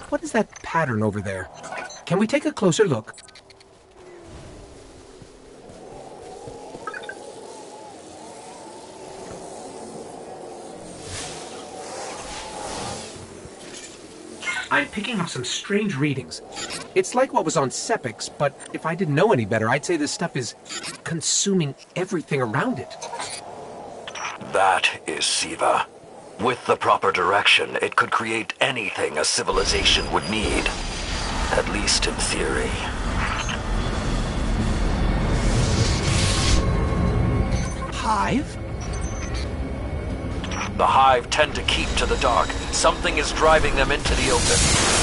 What is that pattern over there? Can we take a closer look? I'm picking up some strange readings. It's like what was on Sepix, but if I didn't know any better, I'd say this stuff is consuming everything around it. That is Siva. With the proper direction, it could create anything a civilization would need. At least in theory. Hive? The Hive tend to keep to the dark. Something is driving them into the open.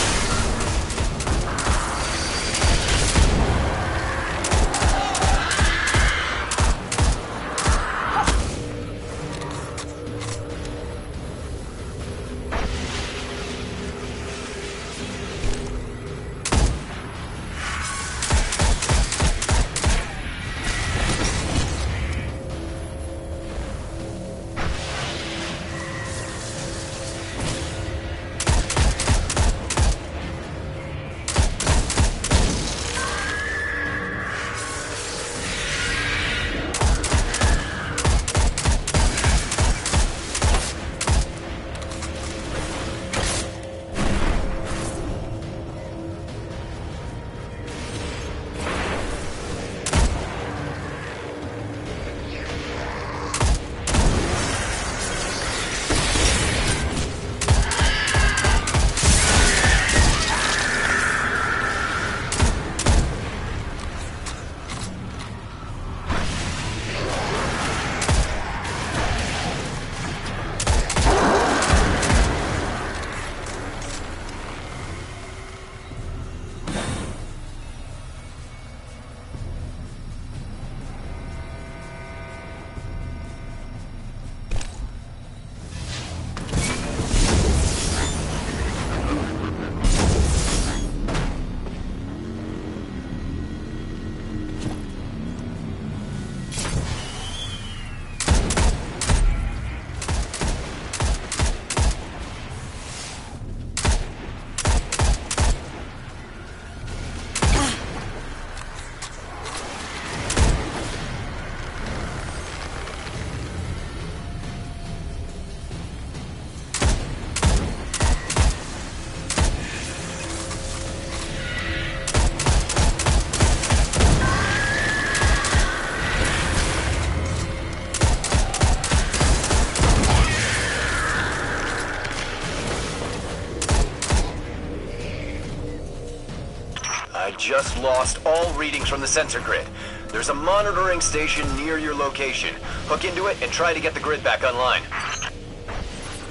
Just lost all readings from the sensor grid. There's a monitoring station near your location. Hook into it and try to get the grid back online.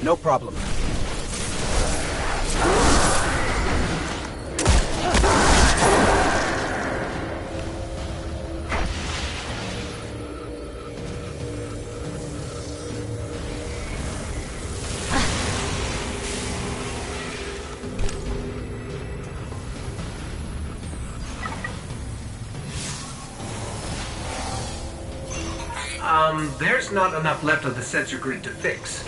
No problem. There's not enough left of the sensor grid to fix.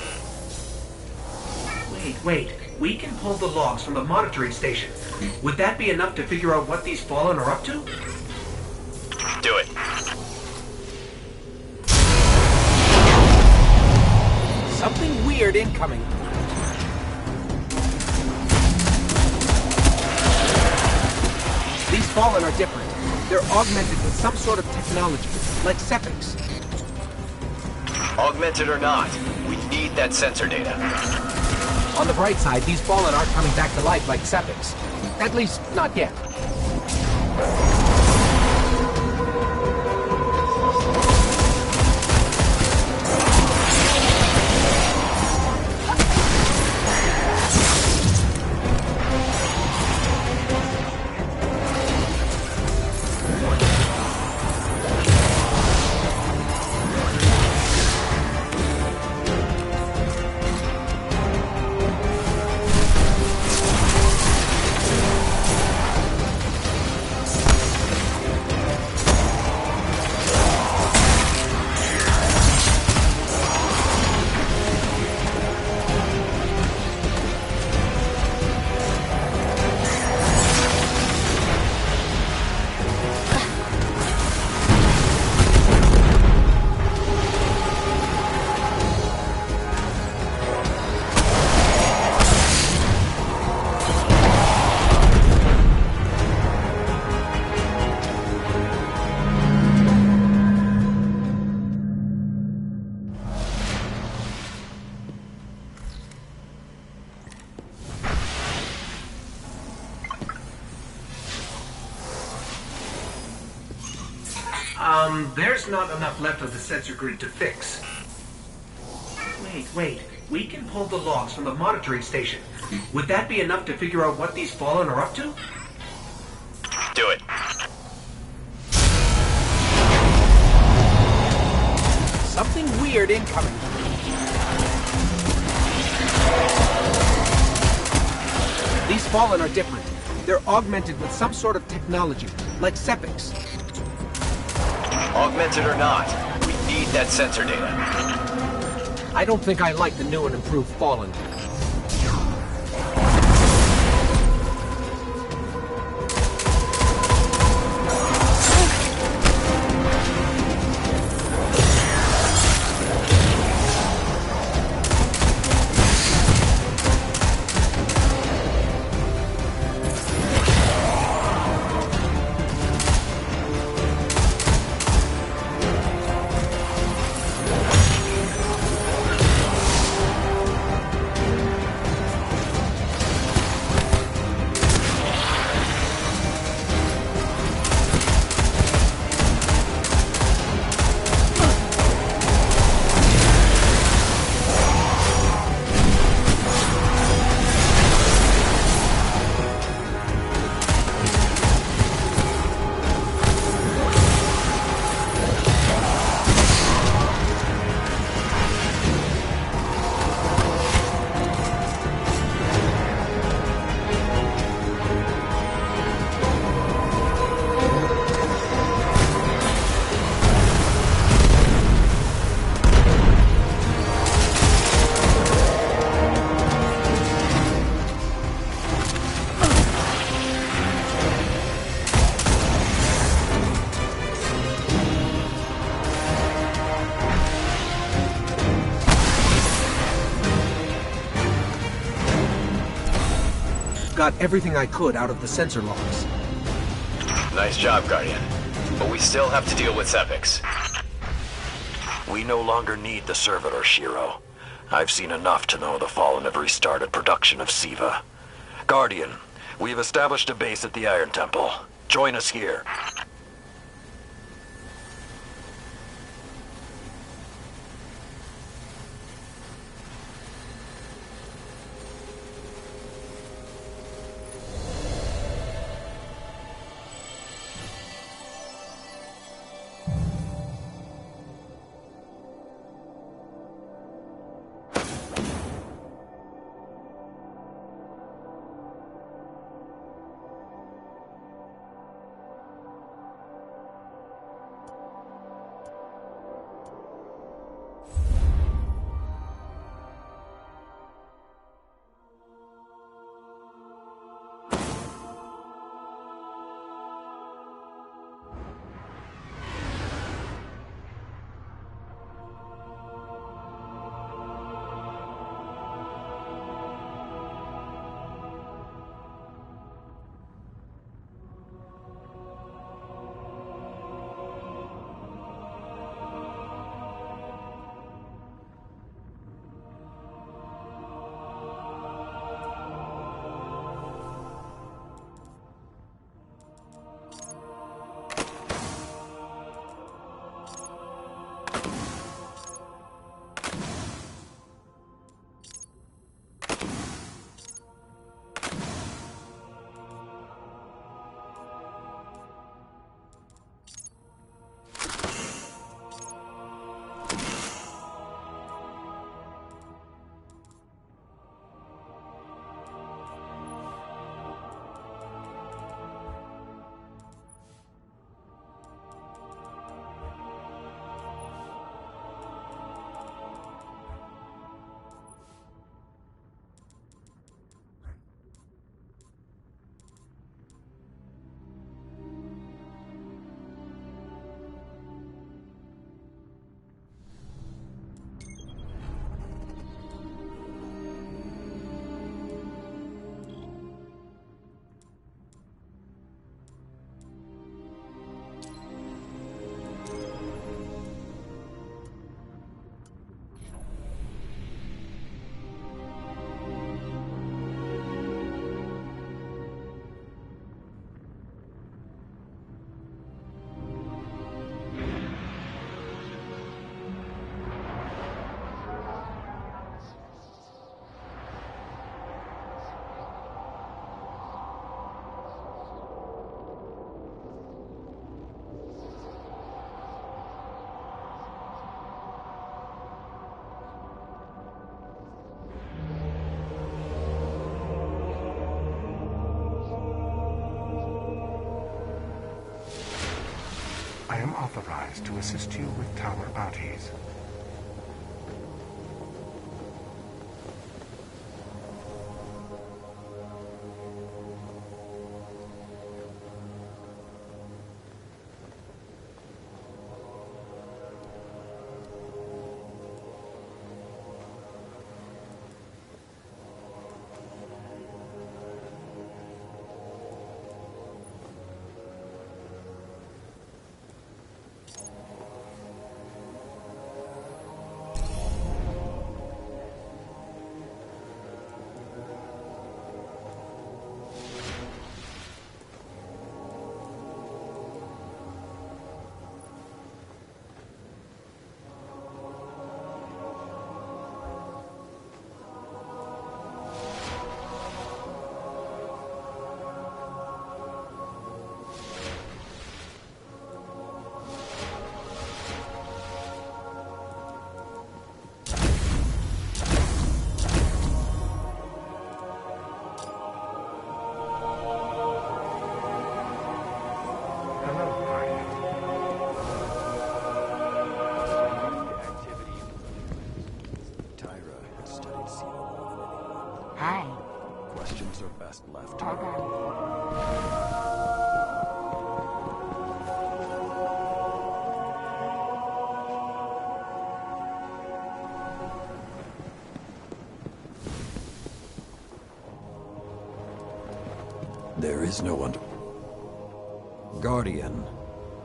Wait. We can pull the logs from the monitoring station. Would that be enough to figure out what these Fallen are up to? Do it. Something weird incoming. These Fallen are different. They're augmented with some sort of technology, like Sepix. Augmented or not, we need that sensor data. On the bright side, these Fallen aren't coming back to life like Sepix. At least, not yet. There's not enough left of the sensor grid to fix. Wait. We can pull the logs from the monitoring station. Would that be enough to figure out what these Fallen are up to? Do it. Something weird incoming. These Fallen are different. They're augmented with some sort of technology, like Sepix. Augmented or not, we need that sensor data. I don't think I like the new and improved Fallen. Got everything I could out of the sensor logs. Nice job, Guardian. But we still have to deal with Sepix. We no longer need the servitor, Shiro. I've seen enough to know the Fallen have restarted production of SIVA. Guardian, we've established a base at the Iron Temple. Join us here. Archivist to assist you with tower bounties. Questions are best left. There is no one. Guardian,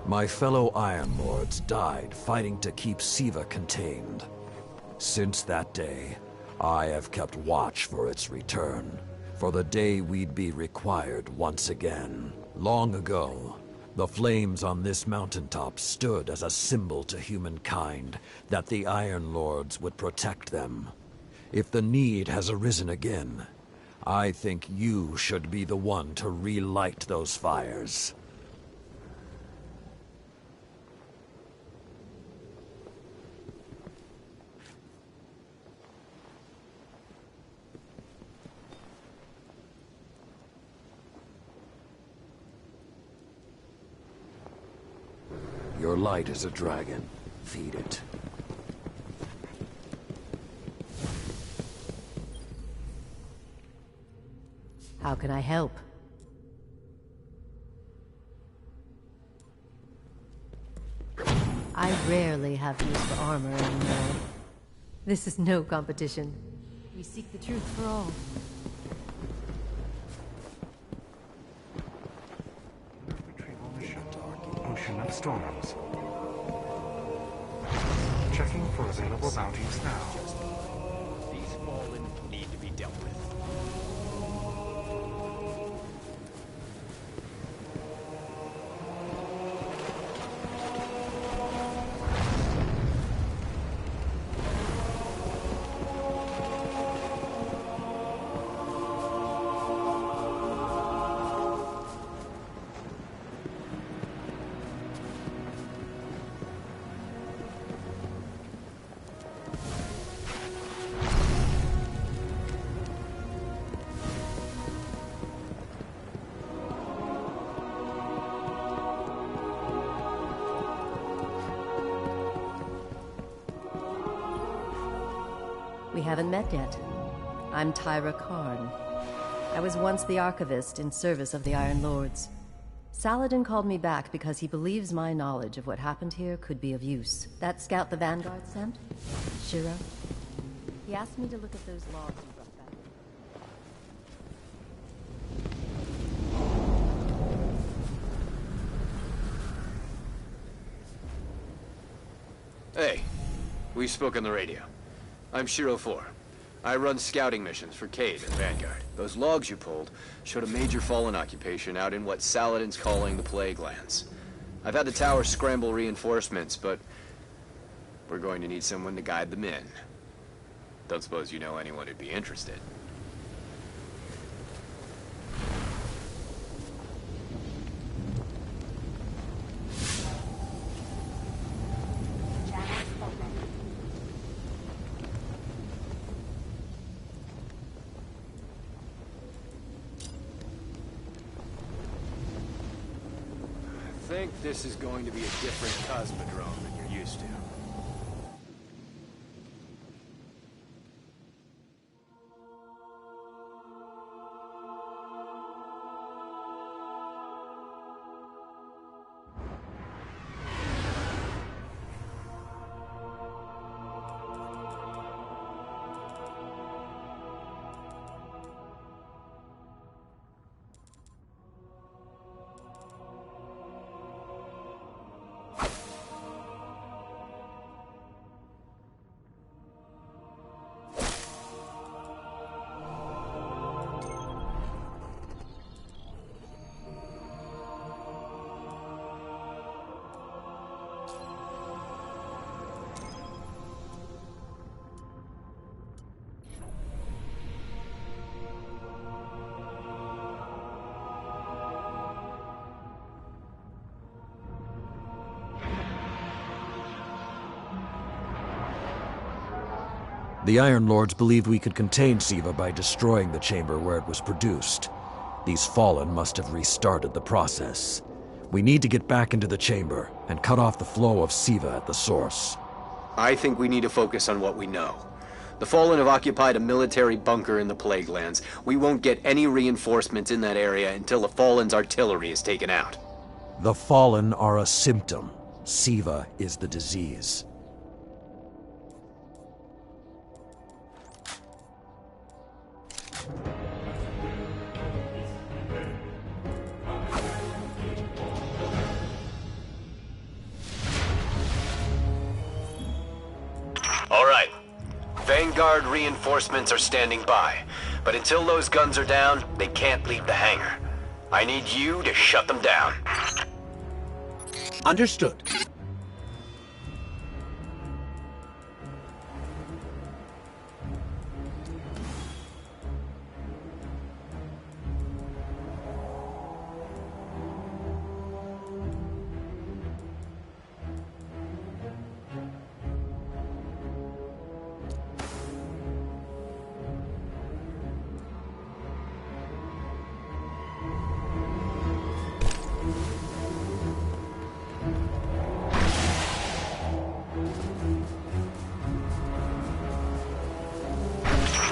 my fellow Iron Lords died fighting to keep Siva contained. Since that day, I have kept watch for its return, for the day we'd be required once again. Long ago, the flames on this mountaintop stood as a symbol to humankind that the Iron Lords would protect them. If the need has arisen again, I think you should be the one to relight those fires. Your light is a dragon. Feed it. How can I help? I rarely have use for armor anymore. This is no competition. We seek the truth for all. Retrieval mission. Ocean of Storms. Checking for available bounties now. These fallen need to be dealt with. We haven't met yet. I'm Tyra Karn. I was once the Archivist in service of the Iron Lords. Saladin called me back because he believes my knowledge of what happened here could be of use. That scout the Vanguard sent? Shiro? He asked me to look at those logs he brought back. Hey, we spoke on the radio. I'm Shiro 4. I run scouting missions for Cade and Vanguard. Those logs you pulled showed a major fallen occupation out in what Saladin's calling the Plague Lands. I've had the tower scramble reinforcements, but we're going to need someone to guide them in. Don't suppose you know anyone who'd be interested. think this is going to be a different cosmodrome than you're used to. The Iron Lords believed we could contain Siva by destroying the chamber where it was produced. These Fallen must have restarted the process. We need to get back into the chamber and cut off the flow of Siva at the source. I think we need to focus on what we know. The Fallen have occupied a military bunker in the Plague Lands. We won't get any reinforcements in that area until the Fallen's artillery is taken out. The Fallen are a symptom. Siva is the disease. All right. Vanguard reinforcements are standing by. But until those guns are down, they can't leave the hangar. I need you to shut them down. Understood.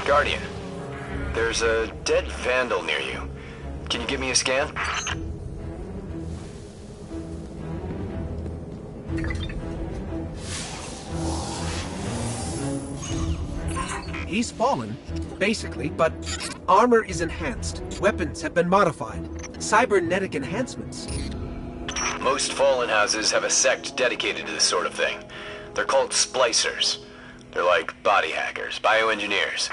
Guardian, there's a dead Vandal near you. Can you give me a scan? He's fallen, basically, but armor is enhanced. Weapons have been modified. Cybernetic enhancements. Most Fallen houses have a sect dedicated to this sort of thing. They're called splicers. They're like body hackers, bioengineers.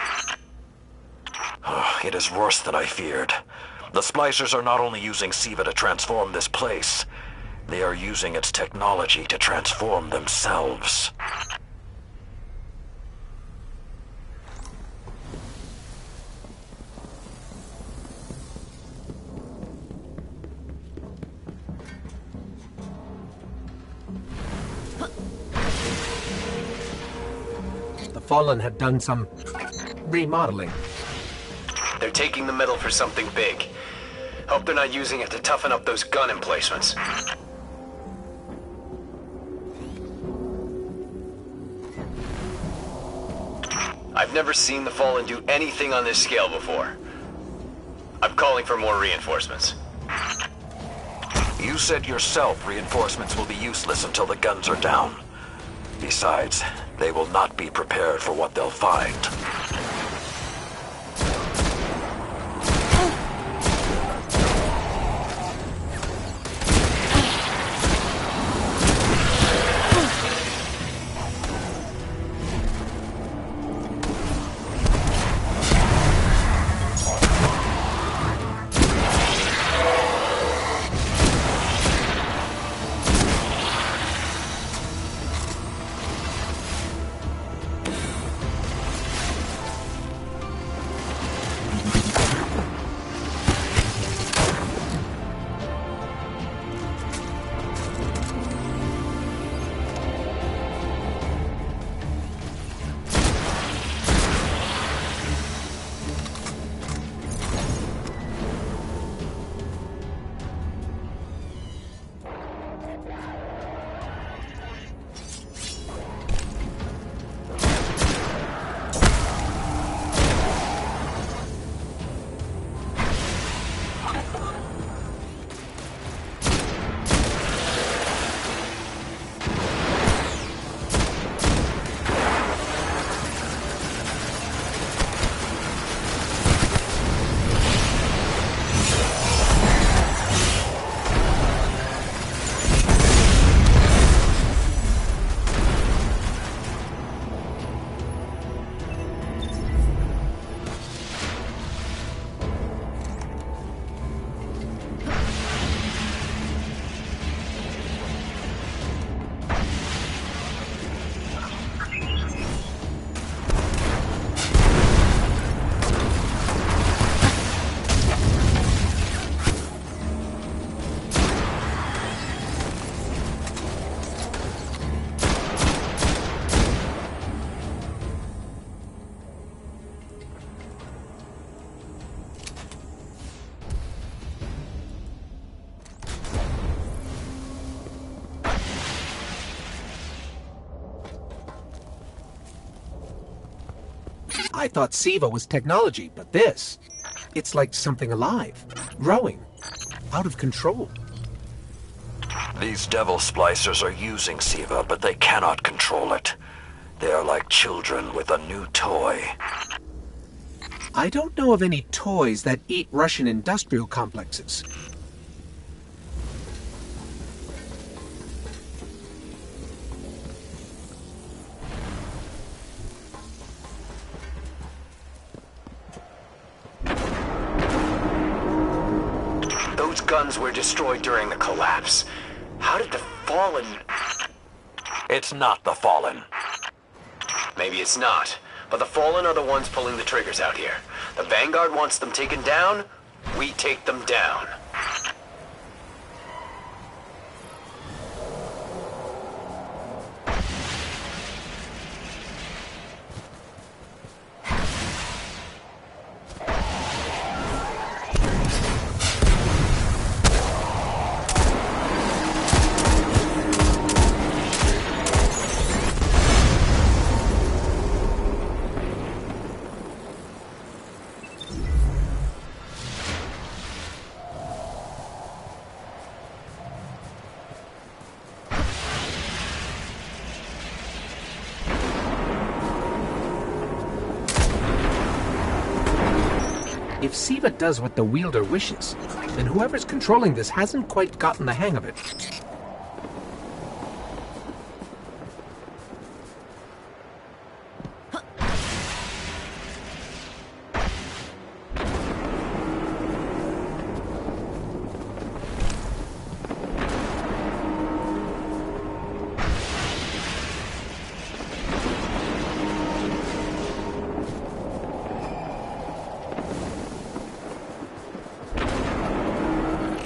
It is worse than I feared. The Splicers are not only using Siva to transform this place, they are using its technology to transform themselves. The Fallen have done some remodeling. They're taking the metal for something big. Hope they're not using it to toughen up those gun emplacements. I've never seen the Fallen do anything on this scale before. I'm calling for more reinforcements. You said yourself reinforcements will be useless until the guns are down. Besides, they will not be prepared for what they'll find. I thought SIVA was technology, but this... It's like something alive, growing, out of control. These devil splicers are using SIVA, but they cannot control it. They are like children with a new toy. I don't know of any toys that eat Russian industrial complexes. Those guns were destroyed during the collapse. How did the Fallen... It's not the Fallen. Maybe it's not, but the Fallen are the ones pulling the triggers out here. The Vanguard wants them taken down, we take them down. If SIVA does what the wielder wishes, then whoever's controlling this hasn't quite gotten the hang of it.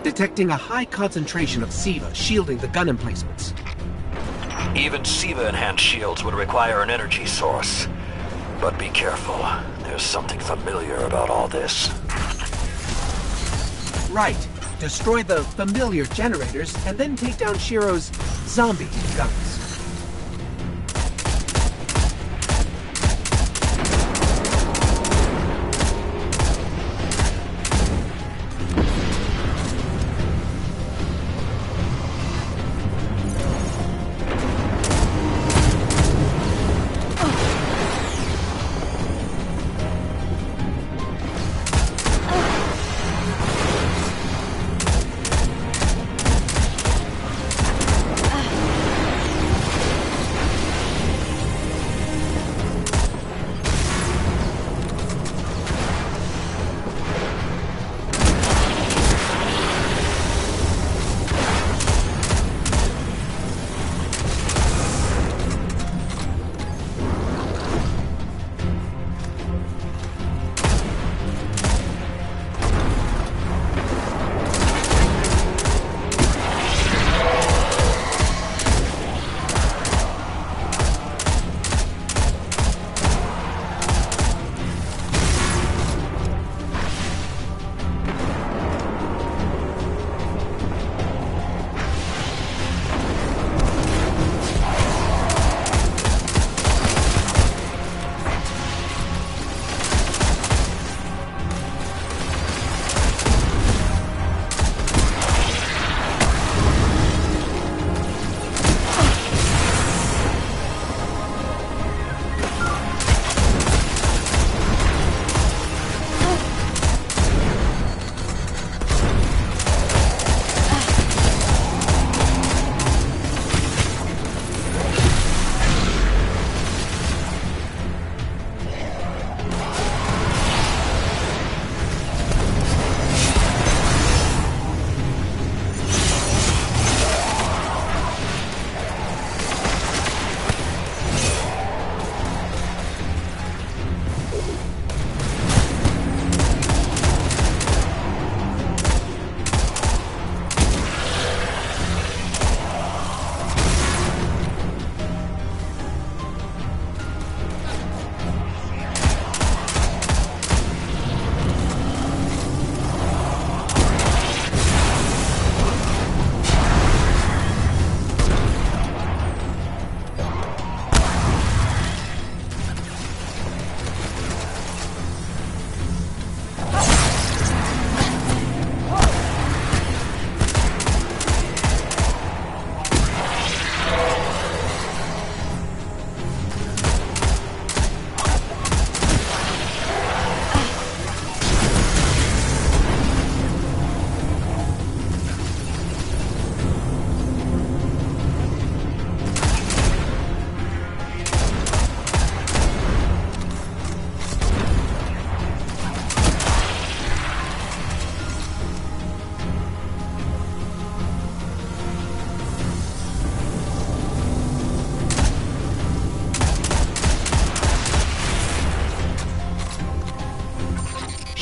Detecting a high concentration of SIVA shielding the gun emplacements. Even SIVA-enhanced shields would require an energy source. But be careful. There's something familiar about all this. Right. Destroy the familiar generators and then take down Shiro's zombie guns.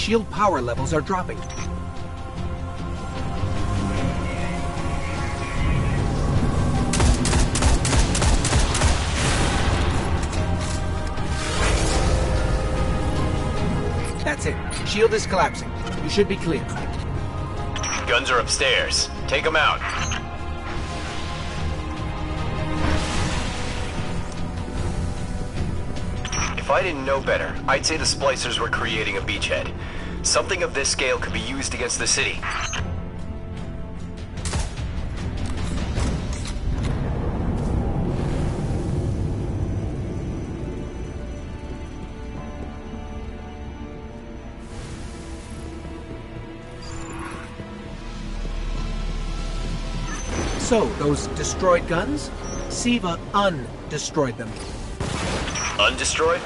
shield power levels are dropping. That's it. Shield is collapsing. You should be clear. Guns are upstairs. Take them out. If I didn't know better, I'd say the splicers were creating a beachhead. Something of this scale could be used against the city. So, those destroyed guns? Siva undestroyed them. Undestroyed?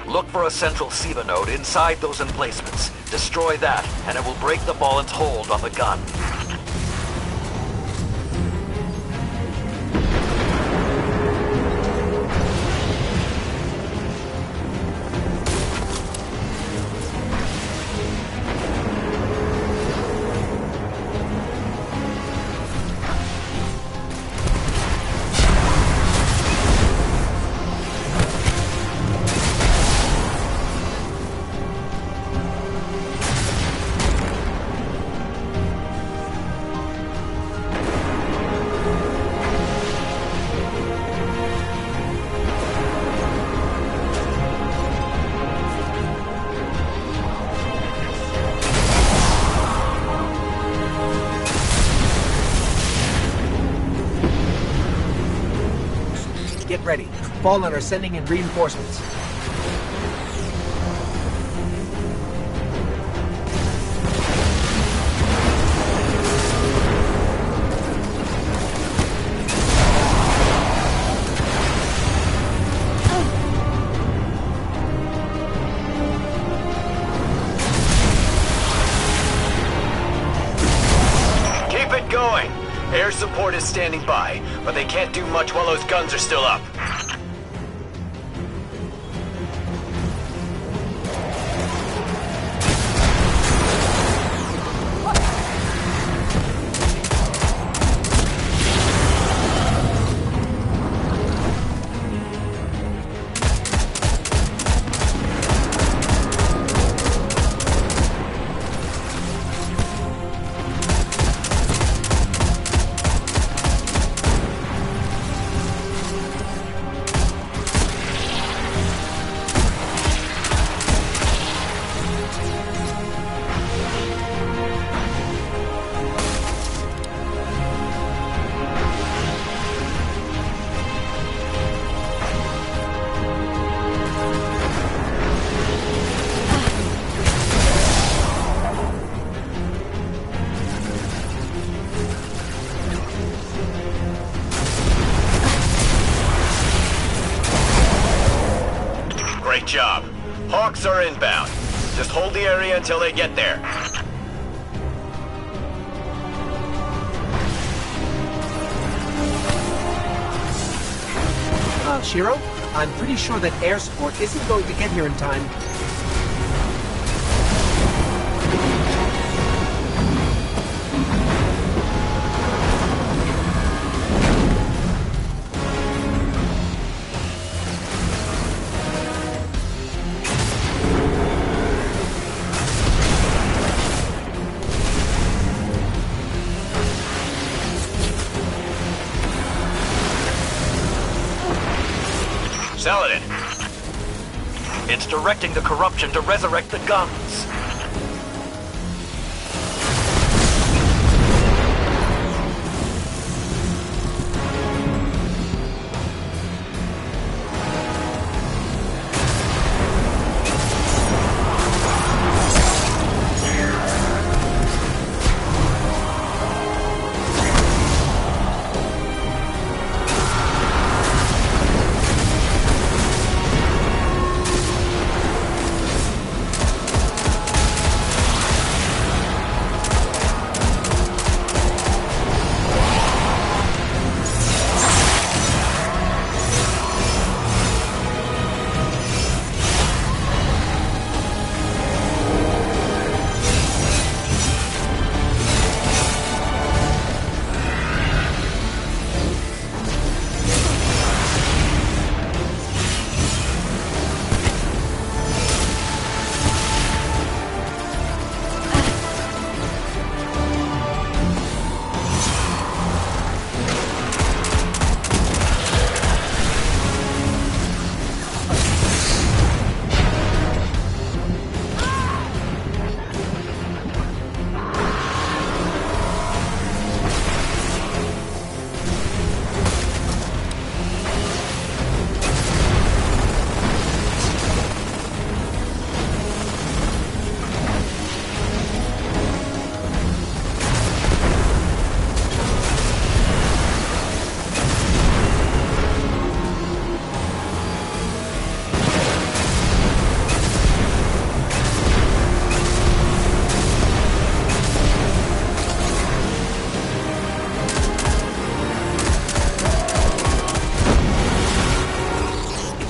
Look for a central SIVA node inside those emplacements. Destroy that, and it will break the Fallen's hold on the gun. Get ready. Fallen are sending in reinforcements. Keep it going! Air support is standing by, but they can't do much while those guns are still up. Great job. Hawks are inbound. Just hold the area until they get there. Shiro, I'm pretty sure that air support isn't going to get here in time. Saladin. It's directing the corruption to resurrect the guns.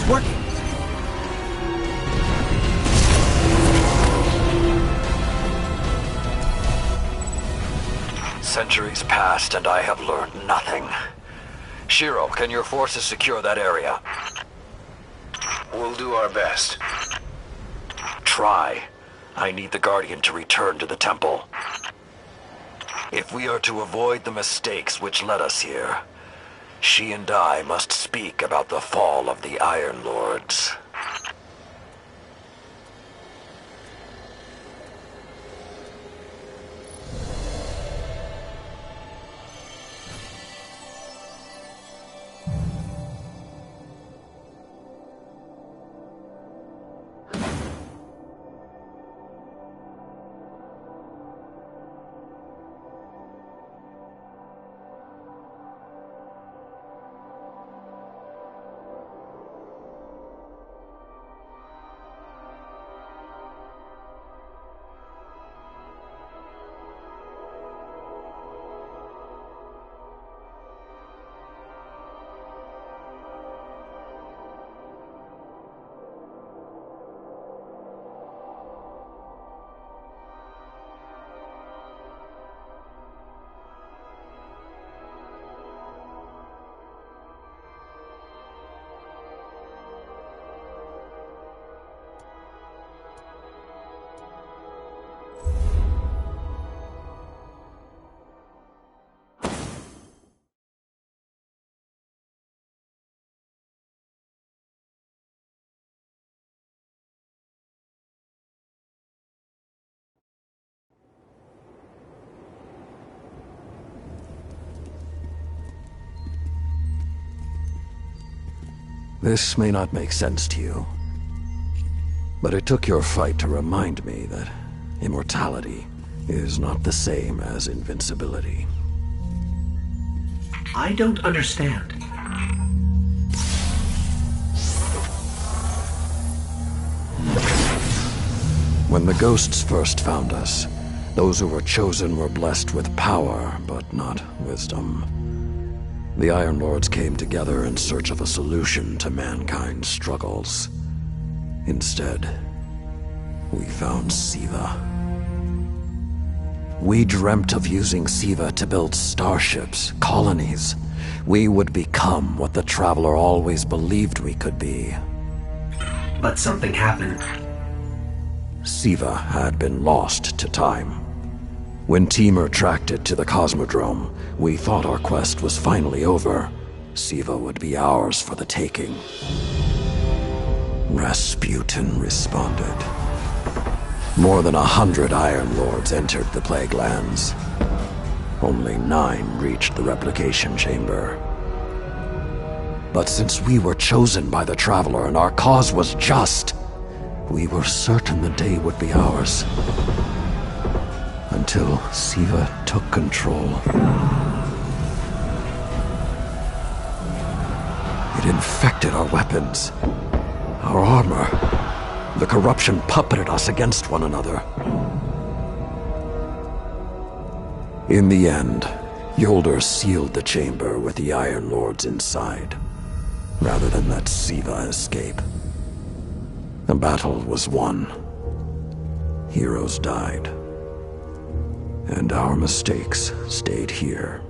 It's working. Centuries passed and I have learned nothing. Shiro, can your forces secure that area? We'll do our best. Try. I need the Guardian to return to the temple. If we are to avoid the mistakes which led us here, she and I must speak about the fall of the Iron Lords. This may not make sense to you, but it took your fight to remind me that immortality is not the same as invincibility. I don't understand. When the ghosts first found us, those who were chosen were blessed with power, but not wisdom. The Iron Lords came together in search of a solution to mankind's struggles. Instead, we found Siva. We dreamt of using Siva to build starships, colonies. We would become what the Traveler always believed we could be. But something happened. Siva had been lost to time. When Temur tracked it to the Cosmodrome, we thought our quest was finally over. Siva would be ours for the taking. Rasputin responded. More than 100 Iron Lords entered the Plague Lands. Only 9 reached the replication chamber. But since we were chosen by the Traveler and our cause was just, we were certain the day would be ours. Until Siva took control. It infected our weapons, our armor. The corruption puppeted us against one another. In the end, Yolder sealed the chamber with the Iron Lords inside, rather than let Siva escape. The battle was won. Heroes died. And our mistakes stayed here.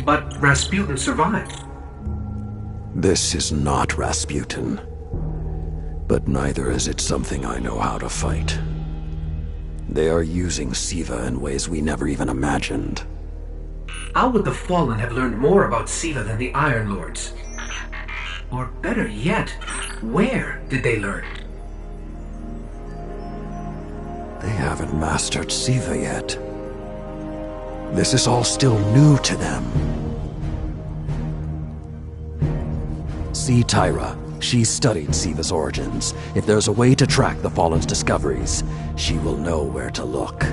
But Rasputin survived. This is not Rasputin. But neither is it something I know how to fight. They are using Siva in ways we never even imagined. How would the Fallen have learned more about Siva than the Iron Lords? Or better yet, where did they learn? They haven't mastered Siva yet. This is all still new to them. See Tyra. She studied Siva's origins. If there's a way to track the Fallen's discoveries, she will know where to look.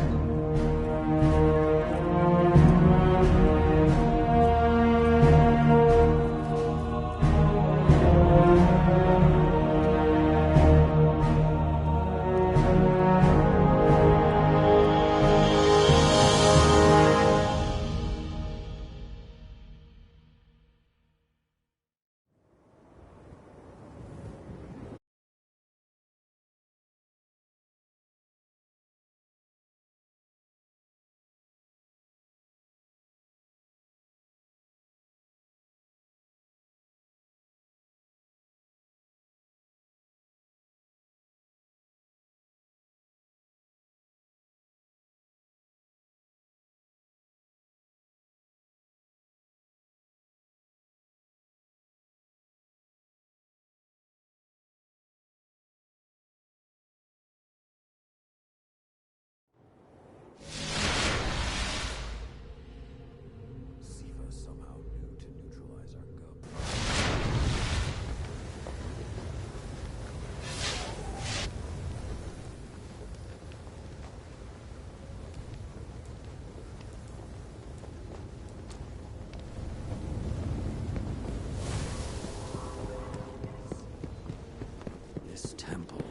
temple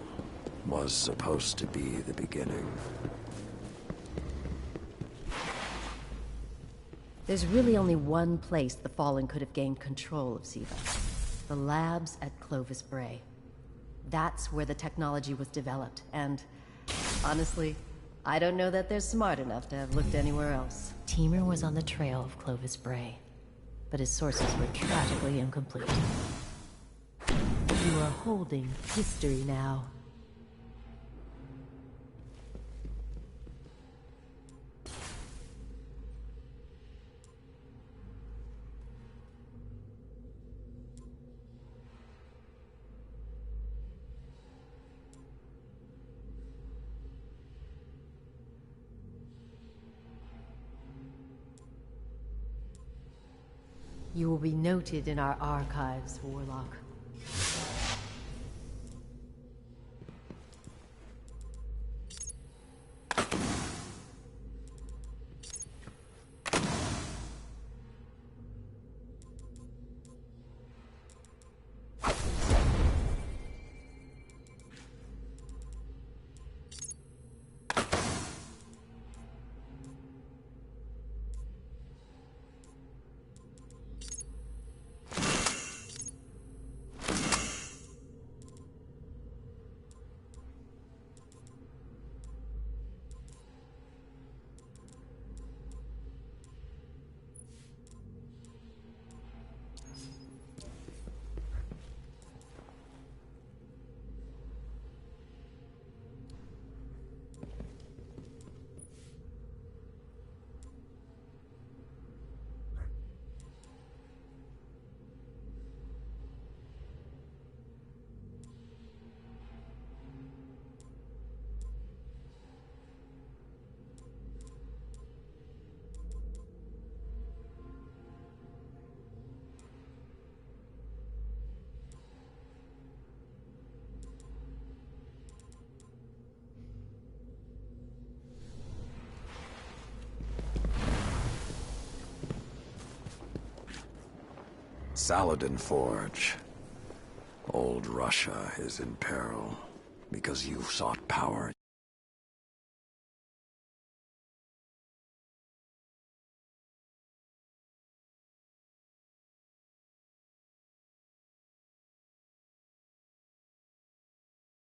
was supposed to be the beginning. There's really only one place the Fallen could have gained control of Siva. The labs at Clovis Bray. That's where the technology was developed, and honestly, I don't know that they're smart enough to have looked anywhere else. Teamer was on the trail of Clovis Bray, but his sources were tragically incomplete. You are holding history now. You will be noted in our archives, Warlock. Saladin Forge. Old Russia is in peril because you sought power